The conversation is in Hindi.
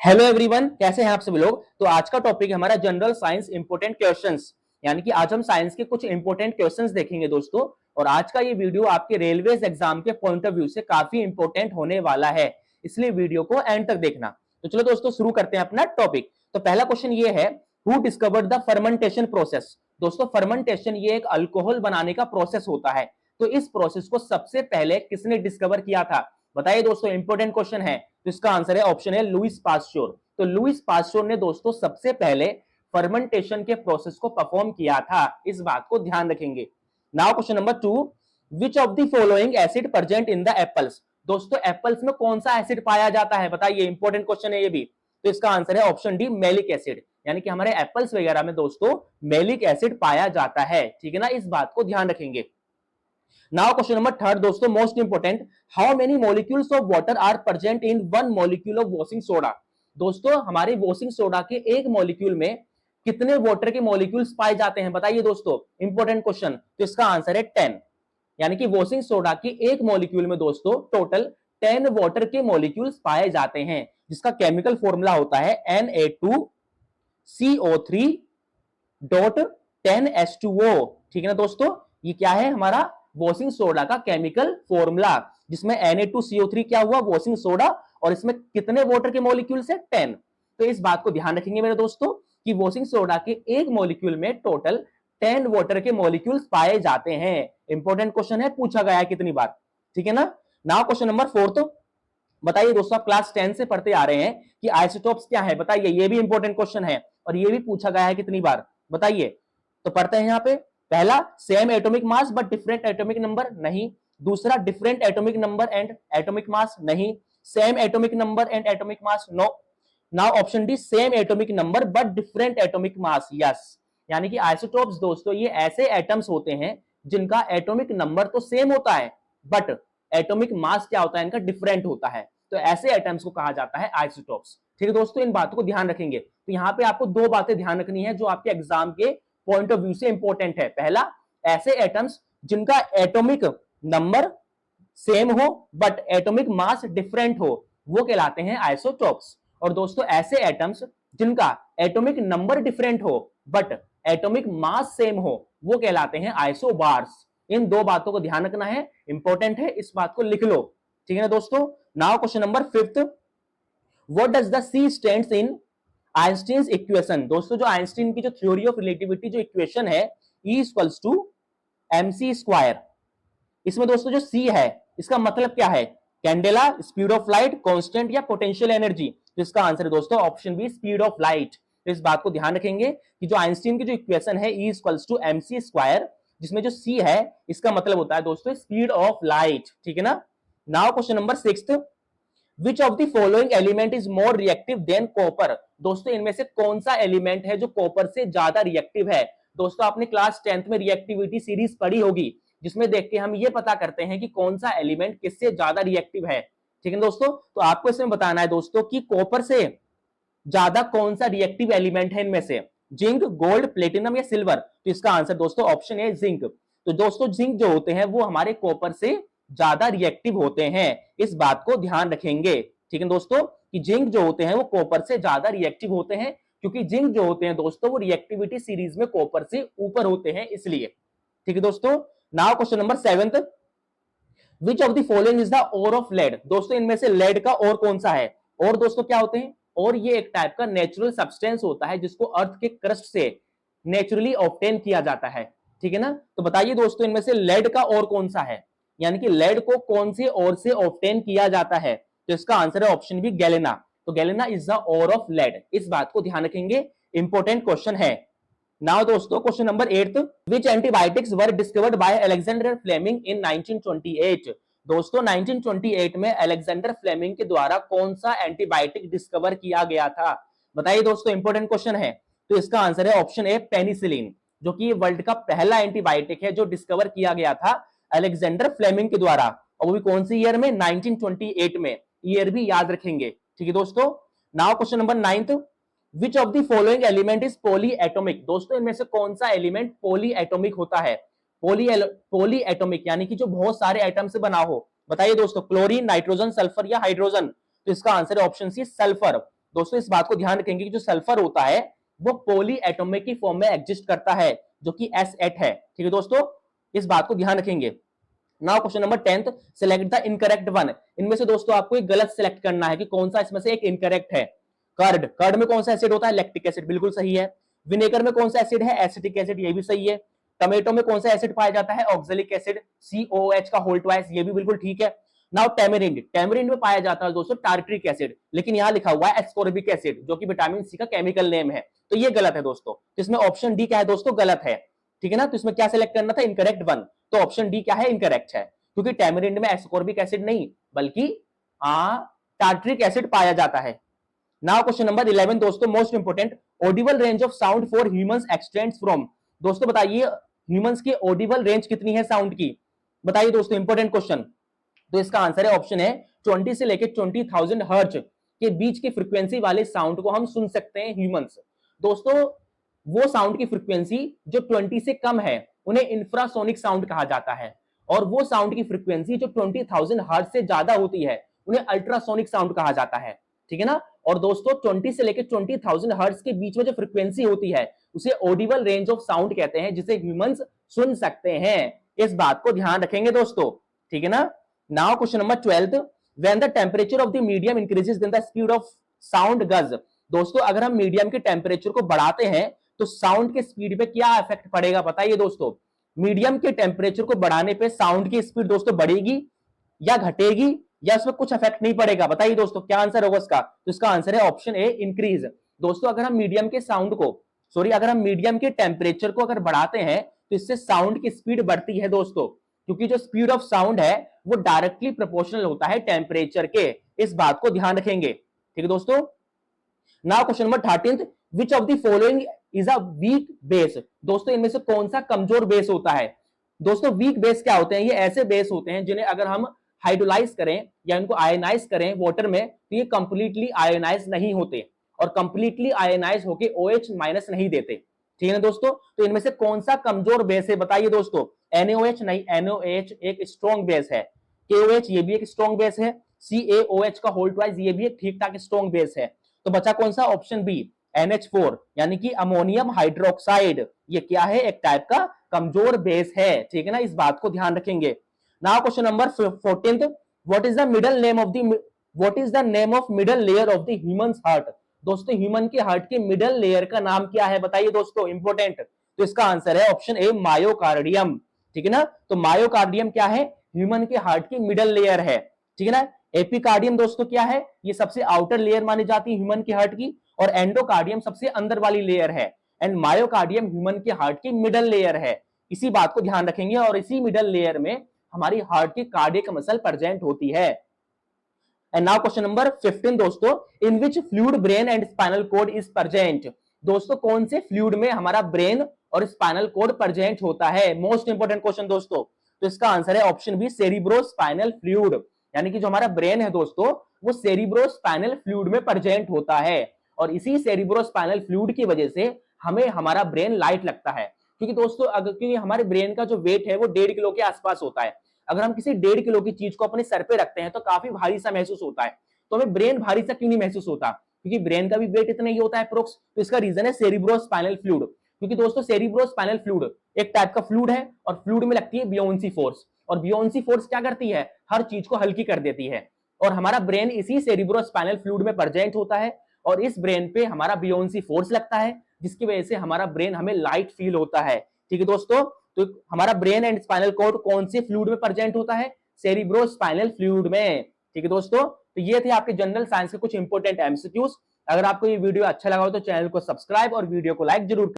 हेलो एवरीवन, कैसे हैं आप सभी लोग। तो आज का टॉपिक है हमारा जनरल साइंस इंपोर्टेंट क्वेश्चंस, यानी कि आज हम साइंस के कुछ इंपोर्टेंट क्वेश्चंस देखेंगे दोस्तों। और आज का ये वीडियो आपके रेलवेज एग्जाम के पॉइंट ऑफ व्यू से काफी इंपोर्टेंट होने वाला है, इसलिए वीडियो को एंड तक देखना। तो चलो दोस्तों शुरू करते हैं अपना टॉपिक। तो पहला क्वेश्चन ये है, who discovered the fermentation process. दोस्तों फर्मेंटेशन ये एक अल्कोहल बनाने का प्रोसेस होता है। तो इस प्रोसेस को सबसे पहले किसने डिस्कवर किया था, बताइए दोस्तों। इंपोर्टेंट क्वेश्चन है, तो इसका आंसर है ऑप्शन है लुईस पास्चर। तो लुईस पास्चर ने दोस्तों सबसे पहले फर्मेंटेशन के प्रोसेस को परफॉर्म किया था, इस बात को ध्यान रखेंगे। Now question number 2, which of the following acid present in the apples. दोस्तों एप्पल्स में कौन सा एसिड पाया जाता है, बताइए। इंपोर्टेंट क्वेश्चन है ये भी। तो इसका आंसर है ऑप्शन डी, मैलिक एसिड। यानी कि हमारे एप्पल्स वगैरह में दोस्तों मैलिक एसिड पाया जाता है, ठीक है ना, इस बात को ध्यान रखेंगे। नाउ क्वेश्चन नंबर 3 दोस्तों, most important, how many molecules of water are present in one molecule of washing soda. दोस्तों हमारे वॉशिंग सोडा के एक मॉलिक्यूल में कितने वाटर के मॉलिक्यूल्स पाए जाते हैं, बताइए दोस्तों। Important question. तो इसका आंसर है 10। यानी कि वॉशिंग सोडा के एक मॉलिक्यूल में दोस्तों टोटल 10 वाटर के मॉलिक्यूल्स पाए जाते हैं, जिसका केमिकल फॉर्मूला होता है Na2CO3 डॉट 10H2O। ठीक है ना दोस्तों, ये क्या है हमारा वॉशिंग सोडा का केमिकल फॉर्मूला, जिसमें Na2CO3 क्या हुआ, वॉशिंग सोडा, और इसमें कितने वाटर के मॉलिक्यूल्स है, 10। तो इस बात को ध्यान रखेंगे मेरे दोस्तों कि वॉशिंग सोडा के एक मॉलिक्यूल में टोटल 10 वाटर के मॉलिक्यूल्स पाए जाते हैं। इंपॉर्टेंट क्वेश्चन है, पूछा गया है कितनी बार, ठीक है ना। नाउ क्वेश्चन नंबर 4, बताइए दोस्तों, आप क्लास 10 से पढ़ते आ रहे हैं कि आइसोटोप्स क्या है, बताइए। ये भी इंपॉर्टेंट क्वेश्चन है और ये भी पूछा गया है कितनी बार, बताइए। तो पढ़ते हैं यहाँ पे, पहला same atomic mass but different atomic number, नहीं। दूसरा different atomic number and atomic mass, नहीं। Same atomic number and atomic mass, no. Now option D, same atomic number but different atomic mass, yes. यानी कि आइसोटोप्स दोस्तों ये ऐसे एटम्स होते हैं जिनका एटॉमिक नंबर तो सेम होता है बट एटॉमिक मास क्या होता है इनका, डिफरेंट होता है। तो ऐसे एटम्स को कहा जाता है आइसोटोप्स, ठीक है दोस्तों। इन बातों को ध्यान रखेंगे। तो यहाँ पे आपको दो बातें ध्यान रखनी है जो आपके एग्जाम के पॉइंट ऑफ व्यू से इंपॉर्टेंट है। पहला, ऐसे एटम्स जिनका एटॉमिक नंबर सेम हो बट एटॉमिक मास डिफरेंट हो, वो कहलाते हैं आइसोटोप्स। और दोस्तों ऐसे एटम्स जिनका एटॉमिक नंबर डिफरेंट हो बट एटॉमिक मास सेम हो, वो कहलाते हैं आइसोबार्स। इन दो बातों को ध्यान रखना है, इंपॉर्टेंट है, इस बात को लिख लो, ठीक है ना दोस्तों। Now question number 5, what does the C stands in Einstein's equation. दोस्तों जो आइंस्टीन की जो थ्योरी ऑफ रिलेटिविटी जो इक्वेशन है, E equals to mc square, इसमें दोस्तों जो C है इसका मतलब क्या है, candela, speed of light, constant या पोटेंशियल एनर्जी। तो इसका आंसर है दोस्तों option B, speed of light. तो इस बात को ध्यान रखेंगे कि जो आइंस्टीन की जो इक्वेशन है E equals to mc square, जिसमें जो C है इसका मतलब होता है दोस्तों स्पीड ऑफ लाइट, ठीक है ना। Now question number 6, which of the following element is more reactive than copper. दोस्तों इनमें से कौन सा एलिमेंट है जो कॉपर से ज्यादा रिएक्टिव है। दोस्तों आपने क्लास 10th में रिएक्टिविटी सीरीज पढ़ी होगी, जिसमें देख के हम ये पता करते हैं कि कौन सा एलिमेंट किससे ज्यादा रिएक्टिव है, ठीक है दोस्तों। तो आपको इसमें बताना है दोस्तों कि कॉपर से ज्यादा कौन सा रिएक्टिव एलिमेंट है इनमें से, जिंक, गोल्ड, प्लेटिनम या सिल्वर। तो इसका आंसर दोस्तों ऑप्शन है जिंक। तो दोस्तों जिंक जो होते हैं वो हमारे कॉपर से ज्यादा रिएक्टिव होते हैं, इस बात को ध्यान रखेंगे, ठीक है दोस्तों, कि जिंक जो होते हैं वो कॉपर से ज्यादा रिएक्टिव होते हैं, क्योंकि जिंक जो होते हैं दोस्तों वो रिएक्टिविटी सीरीज में कॉपर से ऊपर होते हैं, इसलिए, ठीक है दोस्तों। Now question number 7, which of the following is the ore of lead. दोस्तों इनमें से लेड का और कौन सा है। और दोस्तों क्या होते हैं, और ये एक टाइप का नेचुरल सब्सटेंस होता है जिसको अर्थ के क्रस्ट से नेचुरली ऑब्टेन किया जाता है, ठीक है ना। तो बताइए दोस्तों इनमें से लेड का और कौन सा है, यानी कि लेड को कौन से और से ऑब्टेन किया जाता है। तो इसका आंसर है ऑप्शन बी, गैलेना। तो galena is the ore of lead, इस बात को ध्यान रखेंगे, इंपॉर्टेंट क्वेश्चन है। नाउ दोस्तों question number 8, which antibiotics were discovered by Alexander Fleming in 1928। दोस्तों 1928 में अलेक्जेंडर फ्लेमिंग के द्वारा कौन सा एंटीबायोटिक डिस्कवर किया गया था, बताइए दोस्तों, इंपॉर्टेंट क्वेश्चन है। तो इसका आंसर है ऑप्शन ए, पेनिसिलिन, जो कि वर्ल्ड का पहला एंटीबायोटिक है जो डिस्कवर किया गया था अलेक्जेंडर फ्लेमिंग के द्वारा, और वो भी कौन सी ईयर में, 1928 में। ईयर भी याद रखेंगे, ठीक है दोस्तों। Now question number 9, which of the following element is poly atomic. दोस्तों इनमें से कौन सा एलिमेंट पॉली एटॉमिक होता है। पॉली एटॉमिक यानी कि जो बहुत सारे एटम से बना हो, बताइए दोस्तों, क्लोरीन, नाइट्रोजन, सल्फर या हाइड्रोजन। तो इसका आंसर है ऑप्शन सी, सल्फर। दोस्तों इस बात को ध्यान रखेंगे कि जो सल्फर होता है वो पॉली एटॉमिक की फॉर्म में एग्जिस्ट करता है, जो कि S8 है। ठीक है दोस्तों, इस बात को ध्यान रखेंगे। Now question number 10th, select the incorrect one. इनमें से दोस्तों आपको एक गलत सिलेक्ट करना है कि कौन सा इसमें से एक इनकरेक्ट है। कर्ड, कर्ड में कौन सा एसिड होता है? लैक्टिक एसिड, बिल्कुल सही है। विनेगर में कौन सा एसिड है? एसिटिक एसिड, ये भी सही है। टमेटो में कौन सा एसिड पाया जाता है? ऑक्सैलिक एसिड, COOH का होल ट्वाइस, ये भी बिल्कुल ठीक है। नाउ टैमरिंड, टैमरिंड में पाया जाता है दोस्तों टार्ट्रिक एसिड, लेकिन यहां लिखा हुआ है एस्कॉर्बिक एसिड, जो कि विटामिन सी का केमिकल नेम है, तो ये गलत है दोस्तों। तो इसमें ऑप्शन डी क्या है दोस्तों? गलत है। ठीक है ना, तो इसमें क्या सिलेक्ट करना था? इनकरेक्ट वन, तो ऑप्शन डी क्या है? इनकरेक्ट है, क्योंकि टैमरिंड में एस्कॉर्बिक एसिड नहीं बल्कि टार्ट्रिक एसिड पाया जाता है। नाउ क्वेश्चन नंबर 11 दोस्तों, most important, Audible range of sound for humans extends from. दोस्तों बताइए ह्यूमंस की ऑडिबल रेंज कितनी है साउंड की? बताइए दोस्तों, इंपोर्टेंट क्वेश्चन। तो इसका आंसर है ऑप्शन है 20 से लेकर 20,000 हर्ट्ज के बीच की फ्रीक्वेंसी वाले साउंड को हम सुन सकते हैं ह्यूमंस। दोस्तों वो साउंड की फ्रीक्वेंसी जो 20 से कम है उन्हें इंफ्रासोनिक साउंड कहा जाता है, और वो साउंड की फ्रीक्वेंसी जो 20,000 हर्ट्ज से ज्यादा होती है उन्हें अल्ट्रासोनिक साउंड कहा जाता है। ठीक है ना, और दोस्तों 20 से लेकर 20,000 हर्ट्ज के बीच में जो फ्रीक्वेंसी होती है उसे ऑडिबल रेंज ऑफ साउंड कहते हैं, जिसे ह्यूमंस सुन सकते हैं। इस बात को ध्यान रखेंगे दोस्तों। ठीक है ना। Now question number 12, when the temperature of the medium increases then the speed of sound goes. दोस्तों अगर हम मीडियम के टेंपरेचर को बढ़ाते हैं तो साउंड के स्पीड पे क्या इफेक्ट पड़ेगा? बताइए दोस्तों, मीडियम के टेंपरेचर को बढ़ाने पे साउंड की स्पीड दोस्तों बढ़ेगी या घटेगी, या इसमें कुछ इफेक्ट नहीं पड़ेगा? बताइए दोस्तों क्या आंसर होगा इसका? तो इसका आंसर है ऑप्शन ए, इंक्रीज। दोस्तों अगर हम मीडियम के साउंड को अगर हम मीडियम के टेंपरेचर को अगर बढ़ाते हैं तो इससे साउंड की स्पीड बढ़ती है दोस्तों, क्योंकि जो स्पीड ऑफ साउंड है वो डायरेक्टली प्रोपोर्शनल होता है टेंपरेचर के। इस बात को ध्यान रखेंगे। ठीक है दोस्तों। Now question number 13, which of the following is a weak base. दोस्तों इनमें से कौन सा कमजोर बेस होता है? दोस्तों वीक बेस क्या होते हैं? ये ऐसे बेस होते हैं जिन्हें अगर हम हाइड्रोलाइज करें या इनको आयनाइज करें वाटर में तो ये कंप्लीटली आयनाइज नहीं होते, और कंप्लीटली आयनाइज होके OH माइनस नहीं देते। ठीक है ना दोस्तों, तो इनमें से कौन सा कमजोर बेस है? बताइए दोस्तों। NaOH नहीं, NaOH एक स्ट्रॉन्ग बेस है। KOH ये भी एक स्ट्रॉन्ग बेस है। CaOH का होल ट्वाइस ये भी एक ठीक ठाक स्ट्रॉन्ग बेस है। तो बचा कौन सा? ऑप्शन बी, NH4 यानी कि अमोनियम हाइड्रोक्साइड। ये क्या है? एक टाइप का कमजोर बेस है। ठीक है ना, इस बात को ध्यान रखेंगे। Now question number 14, what is the name of middle layer of the human heart. दोस्तों ह्यूमन के हार्ट के मिडल लेयर का नाम क्या है? बताइए दोस्तों, इंपोर्टेंट। तो इसका आंसर है ऑप्शन ए, मायोकार्डियम। ठीक है ना, तो मायोकार्डियम क्या है? ह्यूमन के हार्ट की मिडल लेयर है। ठीक है ना। एपिकार्डियम दोस्तों क्या है? ये सबसे आउटर लेयर मानी जाती है ह्यूमन के हार्ट की, और एंडोकार्डियम सबसे अंदर वाली लेयर है, एंड मायोकार्डियम ह्यूमन के हार्ट की मिडल लेयर है। इसी बात को ध्यान रखेंगे, और इसी मिडल लेयर में हमारी हार्ट की कार्डियक मसल प्रेजेंट होती है। एंड नाउ क्वेश्चन नंबर 15 दोस्तों, in which fluid brain and spinal cord is present. दोस्तों कौन से फ्लूइड में हमारा ब्रेन और स्पाइनल कोड प्रेजेंट होता है? मोस्ट इंपोर्टेंट क्वेश्चन दोस्तों। तो इसका आंसर है ऑप्शन बी, सेरिब्रोस्पाइनल फ्लूइड, यानी कि जो हमारा ब्रेन है दोस्तों वो सेरिब्रोस्पाइनल फ्लूइड में प्रेजेंट होता है, और इसी सेरिब्रोस्पाइनल फ्लूइड की वजह से हमें हमारा ब्रेन लाइट लगता है। क्योंकि दोस्तों क्योंकि हमारे ब्रेन का जो वेट है वो 1.5 किलो के आसपास होता है। अगर हम किसी 1.5 किलो की चीज को अपने सर पे रखते हैं तो काफी भारी सा महसूस होता है। तो हमें ब्रेन भारी सा क्यों नहीं महसूस होता? क्योंकि ब्रेन का भी वेट इतना ही होता है अप्रोक्स। तो इसका रीजन है सेरिब्रोस्पाइनल फ्लूइड, क्योंकि दोस्तों सेरिब्रोस्पाइनल फ्लूइड एक टाइप का फ्लूइड है, और फ्लूइड में लगती है बियोन्सी फोर्स, और बियोन्सी फोर्स क्या करती है? हर चीज को हल्की कर देती है, और हमारा ब्रेन इसी सेरिब्रोस्पाइनल फ्लूइड में प्रेजेंट होता है, और इस ब्रेन पे हमारा बियोन्सी फोर्स लगता है, जिसकी वजह से हमारा ब्रेन हमें लाइट फील होता है। ठीक है दोस्तों, तो हमारा ब्रेन एंड स्पाइनल कॉर्ड कौन से फ्लूइड में प्रेजेंट होता है? सेरिब्रोस्पाइनल फ्लूइड में। ठीक है दोस्तों, तो ये थे आपके जनरल साइंस के कुछ इंपॉर्टेंट एमसीक्यूज। अगर आपको ये वीडियो अच्छा लगा हो तो चैनल को सब्सक्राइब और वीडियो को लाइक जरूर